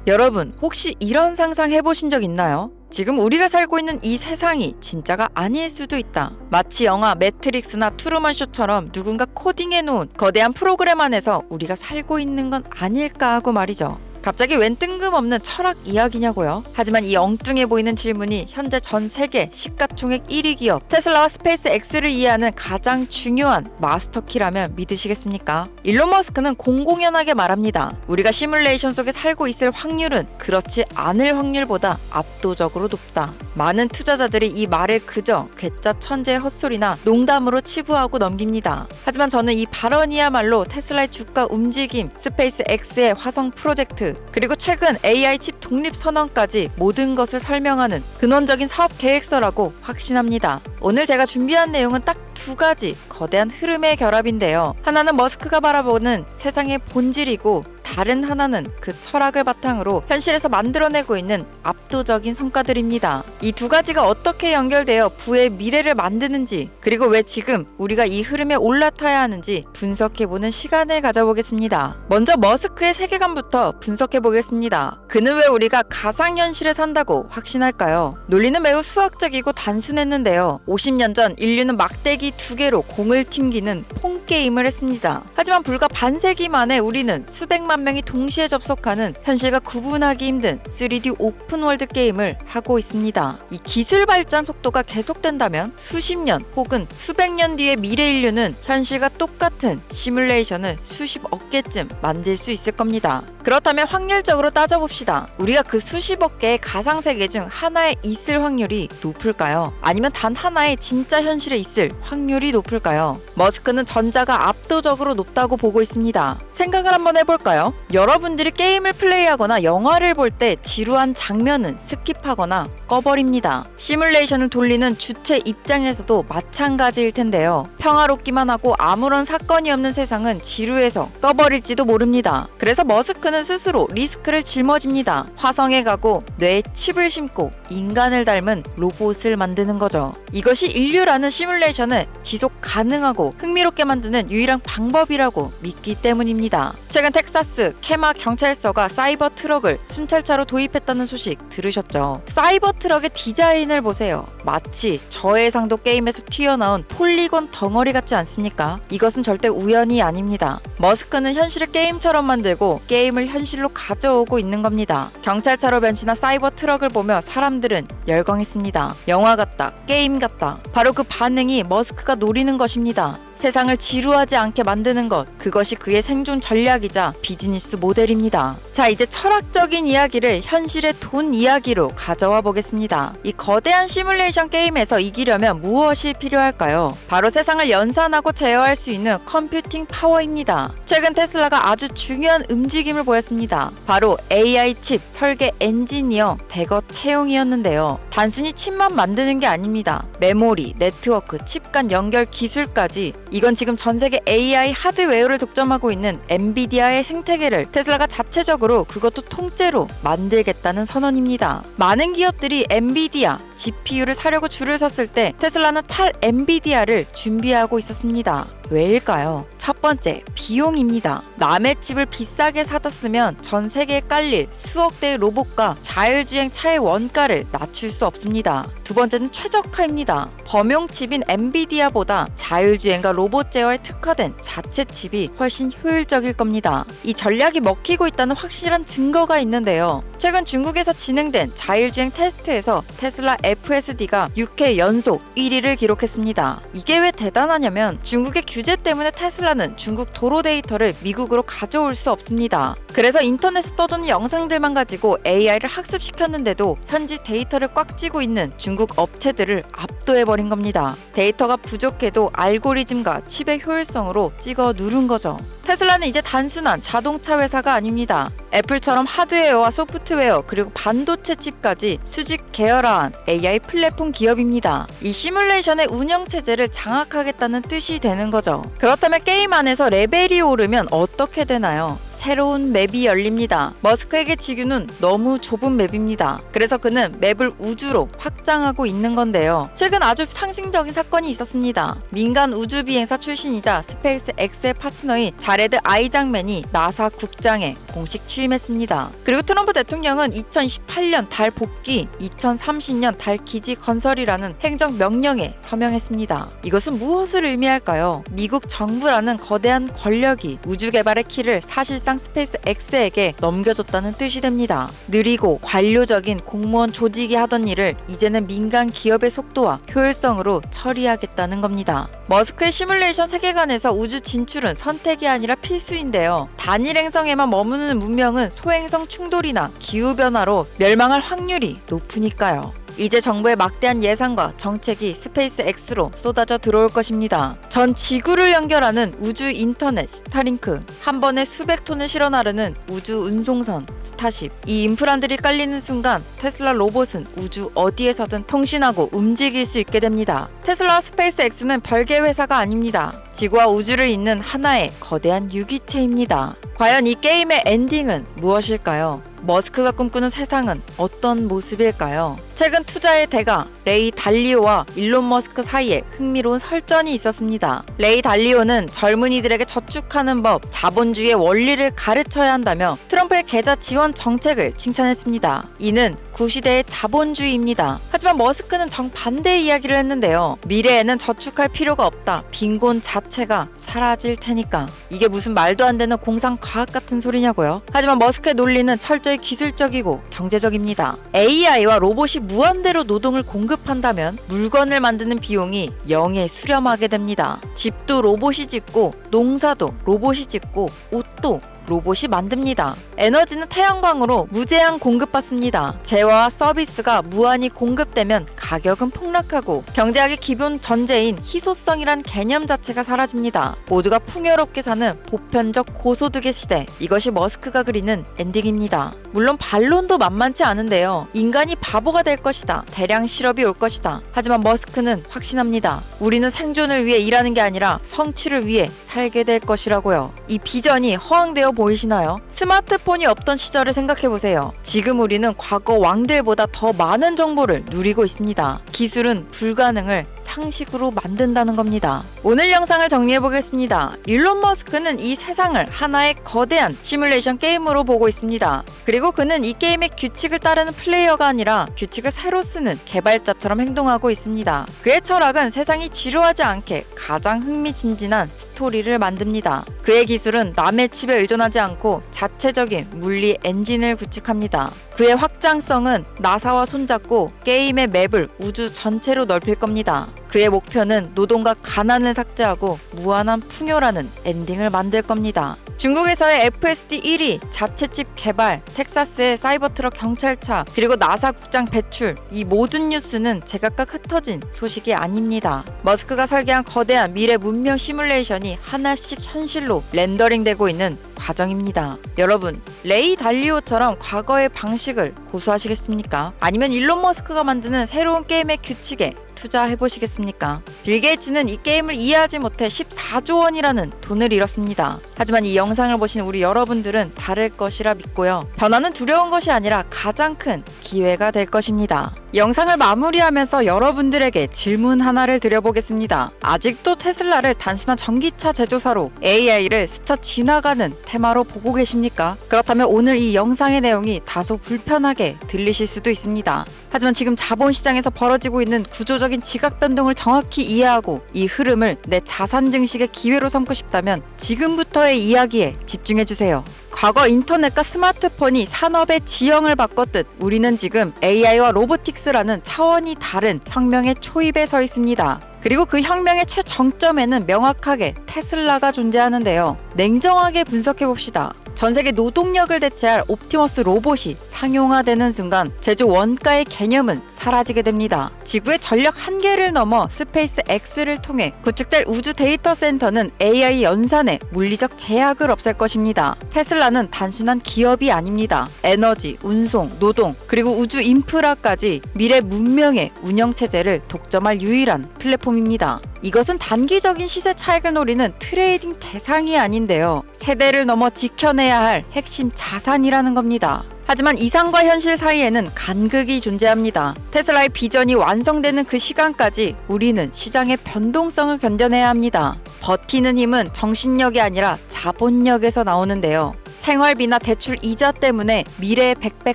여러분, 혹시 이런 상상 해보신 적 있나요? 지금 우리가 살고 있는 이 세상이 진짜가 아닐 수도 있다. 마치 영화 매트릭스나 트루먼 쇼처럼 누군가 코딩해놓은 거대한 프로그램 안에서 우리가 살고 있는 건 아닐까 하고 말이죠. 갑자기 웬 뜬금없는 철학 이야기냐고요? 하지만 이 엉뚱해 보이는 질문이 현재 전 세계 시가총액 1위 기업 테슬라와 스페이스 X를 이해하는 가장 중요한 마스터키라면 믿으시겠습니까? 일론 머스크는 공공연하게 말합니다. 우리가 시뮬레이션 속에 살고 있을 확률은 그렇지 않을 확률보다 압도적으로 높다. 많은 투자자들이 이 말을 그저 괴짜 천재의 헛소리나 농담으로 치부하고 넘깁니다. 하지만 저는 이 발언이야말로 테슬라의 주가 움직임, 스페이스 X의 화성 프로젝트, 그리고 최근 AI 칩 독립 선언까지 모든 것을 설명하는 근원적인 사업 계획서라고 확신합니다. 오늘 제가 준비한 내용은 딱 두 가지 거대한 흐름의 결합인데요. 하나는 머스크가 바라보는 세상의 본질이고 다른 하나는 그 철학을 바탕으로 현실에서 만들어내고 있는 압도적인 성과들입니다. 이 두 가지가 어떻게 연결되어 부의 미래를 만드는지, 그리고 왜 지금 우리가 이 흐름에 올라타야 하는지 분석해보는 시간을 가져보겠습니다. 먼저 머스크의 세계관부터 분석해보겠습니다. 그는 왜 우리가 가상현실에 산다고 확신할까요? 논리는 매우 수학적이고 단순했는데요. 50년 전 인류는 막대기 2개로 공을 튕기는 폰게임을 했습니다. 하지만 불과 반세기 만에 우리는 수백만 명이 동시에 접속하는 현실과 구분하기 힘든 3D 오픈월드 게임을 하고 있습니다. 이 기술 발전 속도가 계속된다면 수십 년 혹은 수백 년 뒤의 미래 인류는 현실과 똑같은 시뮬레이션을 수십억 개쯤 만들 수 있을 겁니다. 그렇다면 확률적으로 따져봅시다. 우리가 그 수십억 개의 가상세계 중 하나에 있을 확률이 높을까요? 아니면 단 하나의 진짜 현실에 있을 확률이 높을까요? 머스크는 전자가 압도적으로 높다고 보고 있습니다. 생각을 한번 해볼까요? 여러분들이 게임을 플레이하거나 영화를 볼 때 지루한 장면은 스킵하거나 꺼버립니다. 시뮬레이션을 돌리는 주체 입장에서도 마찬가지일 텐데요. 평화롭기만 하고 아무런 사건이 없는 세상은 지루해서 꺼버릴지도 모릅니다. 그래서 머스크는 스스로 리스크를 짊어집니다. 화성에 가고 뇌에 칩을 심고 인간을 닮은 로봇을 만드는 거죠. 이것이 인류라는 시뮬레이션을 지속 가능하고 흥미롭게 만드는 유일한 방법이라고 믿기 때문입니다. 최근 텍사스 케마 경찰서가 사이버 트럭을 순찰차로 도입했다는 소식 들으셨죠? 사이버 트럭의 디자인을 보세요. 마치 저해상도 게임에서 튀어나온 폴리곤 덩어리 같지 않습니까? 이것은 절대 우연이 아닙니다. 머스크는 현실을 게임처럼 만들고 게임을 현실로 가져오고 있는 겁니다. 경찰차로 변신한 사이버 트럭을 보며 사람들은 열광했습니다. 영화 같다, 게임 같다. 바로 그 반응이 머스크가 노리는 것입니다. 세상을 지루하지 않게 만드는 것, 그것이 그의 생존 전략이자 비즈니스 모델입니다. 자, 이제 철학적인 이야기를 현실의 돈 이야기로 가져와 보겠습니다. 이 거대한 시뮬레이션 게임에서 이기려면 무엇이 필요할까요? 바로 세상을 연산하고 제어할 수 있는 컴퓨팅 파워입니다. 최근 테슬라가 아주 중요한 움직임을 보였습니다. 바로 AI 칩 설계 엔지니어 대거 채용이었는데요. 단순히 칩만 만드는 게 아닙니다. 메모리, 네트워크, 칩 간 연결 기술까지, 이건 지금 전 세계 AI 하드웨어를 독점하고 있는 엔비디아의 생태계를 테슬라가 자체적으로, 그것도 통째로 만들겠다는 선언입니다. 많은 기업들이 엔비디아 GPU를 사려고 줄을 섰을 때 테슬라는 탈 엔비디아를 준비하고 있었습니다. 왜일까요? 첫 번째, 비용입니다. 남의 칩을 비싸게 사다 쓰면 전 세계에 깔릴 수억 대의 로봇과 자율주행 차의 원가를 낮출 수 없습니다. 두 번째는 최적화입니다. 범용 칩인 엔비디아보다 자율주행과 로봇 제어에 특화된 자체 칩이 훨씬 효율적일 겁니다. 이 전략이 먹히고 있다는 확실한 증거가 있는데요. 최근 중국에서 진행된 자율주행 테스트에서 테슬라 FSD가 6회 연속 1위를 기록했습니다. 이게 왜 대단하냐면 중국의 규제 때문에 테슬라는 중국 도로 데이터를 미국으로 가져올 수 없습니다. 그래서 인터넷에 떠도는 영상들만 가지고 AI를 학습시켰는데도 현지 데이터를 꽉 쥐고 있는 중국 업체들을 압도해버린 겁니다. 데이터가 부족해도 알고리즘과 칩의 효율성으로 찍어 누른 거죠. 테슬라는 이제 단순한 자동차 회사가 아닙니다. 애플처럼 하드웨어와 소프트웨어 그리고 반도체 칩까지 수직 계열화한 AI 플랫폼 기업입니다. 이 시뮬레이션의 운영체제를 장악하겠다는 뜻이 되는 거죠. 그렇다면 게임 안에서 레벨이 오르면 어떻게 되나요? 새로운 맵이 열립니다. 머스크에게 지구는 너무 좁은 맵입니다. 그래서 그는 맵을 우주로 확장하고 있는 건데요. 최근 아주 상징적인 사건이 있었습니다. 민간 우주 비행사 출신이자 스페이스 X의 파트너인 자레드 아이작맨이 나사 국장에 공식 취임했습니다. 그리고 트럼프 대통령은 2028년 달 복귀, 2030년 달 기지 건설이라는 행정 명령에 서명했습니다. 이것은 무엇을 의미할까요? 미국 정부라는 거대한 권력이 우주 개발의 키를 사실상 스페이스 X에게 넘겨줬다는 뜻이 됩니다. 느리고 관료적인 공무원 조직이 하던 일을 이제는 민간 기업의 속도와 효율성으로 처리하겠다는 겁니다. 머스크의 시뮬레이션 세계관에서 우주 진출은 선택이 아니라 필수인데요. 단일 행성에만 머무는 문명은 소행성 충돌이나 기후변화로 멸망할 확률이 높으니까요. 이제 정부의 막대한 예산과 정책이 스페이스 X로 쏟아져 들어올 것입니다. 전 지구를 연결하는 우주 인터넷 스타링크, 한 번에 수백 톤을 실어 나르는 우주 운송선 스타쉽, 이 인프라들이 깔리는 순간 테슬라 로봇은 우주 어디에서든 통신하고 움직일 수 있게 됩니다. 테슬라와 스페이스 X는 별개 회사가 아닙니다. 지구와 우주를 잇는 하나의 거대한 유기체입니다. 과연 이 게임의 엔딩은 무엇일까요? 머스크가 꿈꾸는 세상은 어떤 모습일까요? 최근 투자의 대가 레이 달리오와 일론 머스크 사이에 흥미로운 설전이 있었습니다. 레이 달리오는 젊은이들에게 저축하는 법, 자본주의의 원리를 가르쳐야 한다며 트럼프의 계좌 지원 정책을 칭찬했습니다. 이는 구시대의 자본주의입니다. 하지만 머스크는 정반대의 이야기를 했는데요. 미래에는 저축할 필요가 없다. 빈곤 자체가 사라질 테니까. 이게 무슨 말도 안 되는 공상과학 같은 소리냐고요. 하지만 머스크의 논리는 철저히 기술적이고 경제적입니다. AI와 로봇이 무한대로 노동을 공급한다면 물건을 만드는 비용이 0에 수렴하게 됩니다. 집도 로봇이 짓고, 농사도 로봇이 짓고, 옷도 로봇이 만듭니다. 에너지는 태양광으로 무제한 공급받습니다. 재화와 서비스가 무한히 공급되면 가격은 폭락하고 경제학의 기본 전제인 희소성이란 개념 자체가 사라집니다. 모두가 풍요롭게 사는 보편적 고소득의 시대, 이것이 머스크가 그리는 엔딩입니다. 물론 반론도 만만치 않은데요. 인간이 바보가 될 것이다. 대량 실업이 올 것이다. 하지만 머스크는 확신합니다. 우리는 생존을 위해 일하는 게 아니라 성취를 위해 살게 될 것이라고요. 이 비전이 허황되어 보이시나요? 스마트폰이 없던 시절을 생각해보세요. 지금 우리는 과거 왕들보다 더 많은 정보를 누리고 있습니다. 기술은 불가능을 상식으로 만든다는 겁니다. 오늘 영상을 정리해보겠습니다. 일론 머스크는 이 세상을 하나의 거대한 시뮬레이션 게임으로 보고 있습니다. 그리고 그는 이 게임의 규칙을 따르는 플레이어가 아니라 규칙을 새로 쓰는 개발자처럼 행동하고 있습니다. 그의 철학은 세상이 지루하지 않게 가장 흥미진진한 스토리를 만듭니다. 그의 기술은 남의 칩에 의존하지 않고 자체적인 물리 엔진을 구축합니다. 그의 확장성은 나사와 손잡고 게임의 맵을 우주 전체로 넓힐 겁니다. 그의 목표는 노동과 가난을 삭제하고 무한한 풍요라는 엔딩을 만들 겁니다. 중국에서의 FSD 1위, 자체칩 개발, 텍사스의 사이버트럭 경찰차, 그리고 나사 국장 배출, 이 모든 뉴스는 제각각 흩어진 소식이 아닙니다. 머스크가 설계한 거대한 미래 문명 시뮬레이션이 하나씩 현실로 렌더링되고 있는 과정입니다. 여러분, 레이 달리오처럼 과거의 방식을 고수하시겠습니까? 아니면 일론 머스크가 만드는 새로운 게임의 규칙에 투자해보시겠습니까? 빌 게이츠는 이 게임을 이해하지 못해 14조 원이라는 돈을 잃었습니다. 하지만 이 영상을 보신 우리 여러분들은 다를 것이라 믿고요. 변화는 두려운 것이 아니라 가장 큰 기회가 될 것입니다. 영상을 마무리하면서 여러분들에게 질문 하나를 드려보겠습니다. 아직도 테슬라를 단순한 전기차 제조사로 AI를 스쳐 지나가는 테마로 보고 계십니까? 그렇다면 오늘 이 영상의 내용이 다소 불편하게 들리실 수도 있습니다. 하지만 지금 자본시장에서 벌어지고 있는 구조적인 지각 변동을 정확히 이해하고 이 흐름을 내 자산 증식의 기회로 삼고 싶다면 지금부터의 이야기에 집중해주세요. 과거 인터넷과 스마트폰이 산업의 지형을 바꿨듯 우리는 지금 AI와 로보틱스라는 차원이 다른 혁명의 초입에 서 있습니다. 그리고 그 혁명의 최정점에는 명확하게 테슬라가 존재하는데요. 냉정하게 분석해봅시다. 전 세계 노동력을 대체할 옵티머스 로봇이 상용화되는 순간 제조 원가의 개념은 사라지게 됩니다. 지구의 전력 한계를 넘어 스페이스 X를 통해 구축될 우주 데이터 센터는 AI 연산에 물리적 제약을 없앨 것입니다. 테슬라는 단순한 기업이 아닙니다. 에너지, 운송, 노동, 그리고 우주 인프라까지 미래 문명의 운영체제를 독점할 유일한 플랫폼입니다. 플랫폼입니다. 이것은 단기적인 시세 차익을 노리는 트레이딩 대상이 아닌데요. 세대를 넘어 지켜내야 할 핵심 자산이라는 겁니다. 하지만 이상과 현실 사이에는 간극이 존재합니다. 테슬라의 비전이 완성되는 그 시간까지 우리는 시장의 변동성을 견뎌내야 합니다. 버티는 힘은 정신력이 아니라 자본력에서 나오는데요. 생활비나 대출 이자 때문에 미래의 100배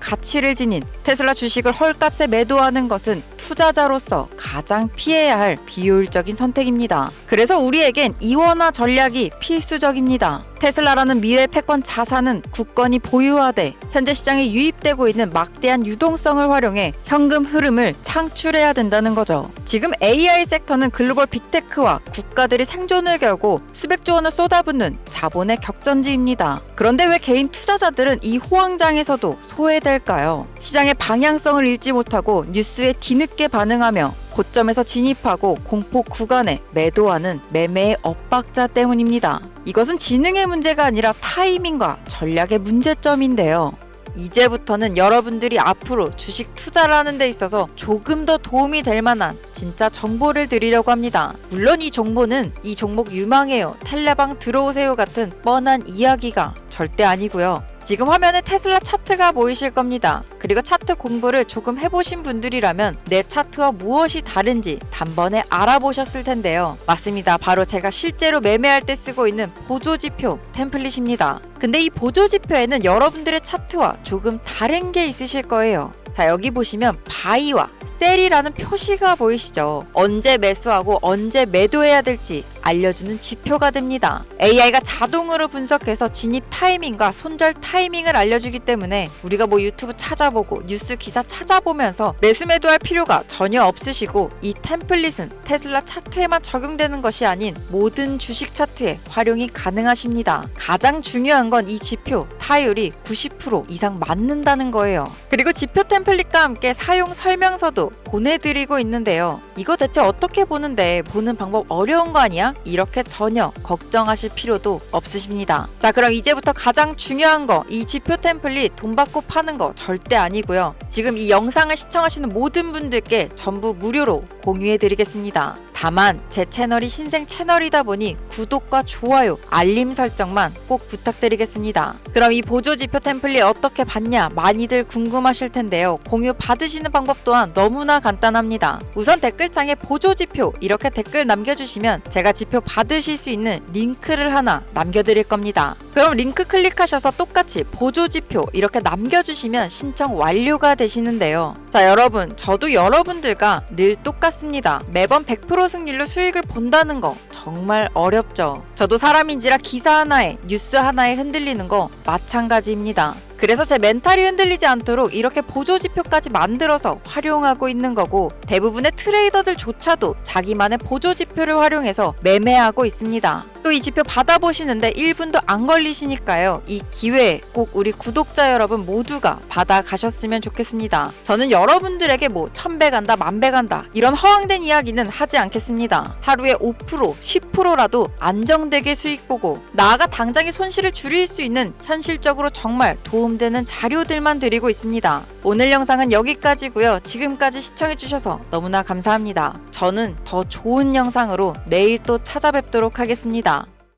가치를 지닌 테슬라 주식을 헐값에 매도하는 것은 투자자로서 가장 피해야 할 비효율적인 선택입니다. 그래서 우리에겐 이원화 전략이 필수적입니다. 테슬라라는 미래 패권 자산은 굳건히 보유하되 현재 시장에 유입되고 있는 막대한 유동성을 활용해 현금 흐름을 창출해야 된다는 거죠. 지금 AI 섹터는 글로벌 빅테크와 국가들이 생존을 걸고 수백조 원을 쏟아붓는 자본의 격전지입니다. 그런데 왜 개인 투자자들은 이 호황장에서도 소외될까요? 시장의 방향성을 읽지 못하고 뉴스에 뒤늦게 반응하며 고점에서 진입하고 공포 구간에 매도하는 매매의 엇박자 때문입니다. 이것은 지능의 문제가 아니라 타이밍과 전략의 문제점인데요. 이제부터는 여러분들이 앞으로 주식 투자를 하는 데 있어서 조금 더 도움이 될 만한 진짜 정보를 드리려고 합니다. 물론 이 정보는 이 종목 유망해요, 텔레방 들어오세요 같은 뻔한 이야기가 절대 아니고요. 지금 화면에 테슬라 차트가 보이실 겁니다. 그리고 차트 공부를 조금 해보신 분들이라면 내 차트와 무엇이 다른지 단번에 알아보셨을 텐데요. 맞습니다. 바로 제가 실제로 매매할 때 쓰고 있는 보조지표 템플릿입니다. 근데 이 보조지표에는 여러분들의 차트와 조금 다른 게 있으실 거예요. 자, 여기 보시면 바이와 셀이라는 표시가 보이시죠? 언제 매수하고 언제 매도해야 될지 알려주는 지표가 됩니다. AI가 자동으로 분석해서 진입 타이밍과 손절 타이밍을 알려주기 때문에 우리가 뭐 유튜브 찾아보고 뉴스 기사 찾아보면서 매수 매도할 필요가 전혀 없으시고, 이 템플릿은 테슬라 차트에만 적용되는 것이 아닌 모든 주식 차트에 활용이 가능하십니다. 가장 중요한 건 이 지표 타율이 90% 이상 맞는다는 거예요. 그리고 지표 템플릿과 함께 사용 설명서도 보내드리고 있는데요. 이거 대체 어떻게 보는데, 보는 방법 어려운 거 아니야? 이렇게 전혀 걱정하실 필요도 없으십니다. 자, 그럼 이제부터 가장 중요한 거, 이 지표 템플릿 돈 받고 파는 거 절대 아니고요. 지금 이 영상을 시청하시는 모든 분들께 전부 무료로 공유해드리겠습니다. 다만 제 채널이 신생 채널이다 보니 구독과 좋아요, 알림 설정만 꼭 부탁드리겠습니다. 그럼 이 보조지표 템플릿 어떻게 받냐 많이들 궁금하실 텐데요. 공유 받으시는 방법 또한 너무나 간단합니다. 우선 댓글창에 보조지표 이렇게 댓글 남겨주시면 제가 지표 받으실 수 있는 링크를 하나 남겨드릴 겁니다. 그럼 링크 클릭하셔서 똑같이 보조지표 이렇게 남겨주시면 신청 완료가 되시는데요. 자, 여러분, 저도 여러분들과 늘 똑같습니다. 매번 100% 승률로 수익을 본다는 거 정말 어렵죠. 저도 사람인지라 기사 하나에 뉴스 하나에 흔들리는 거 마찬가지입니다. 그래서 제 멘탈이 흔들리지 않도록 이렇게 보조지표까지 만들어서 활용하고 있는 거고, 대부분의 트레이더들조차도 자기만의 보조지표를 활용해서 매매하고 있습니다. 또 이 지표 받아보시는데 1분도 안 걸리시니까요. 이 기회에 꼭 우리 구독자 여러분 모두가 받아가셨으면 좋겠습니다. 저는 여러분들에게 뭐 1000배 간다, 10,000배 간다 이런 허황된 이야기는 하지 않겠습니다. 하루에 5%, 10%라도 안정되게 수익 보고 나아가 당장의 손실을 줄일 수 있는 현실적으로 정말 도움되는 자료들만 드리고 있습니다. 오늘 영상은 여기까지고요. 지금까지 시청해주셔서 너무나 감사합니다. 저는 더 좋은 영상으로 내일 또 찾아뵙도록 하겠습니다.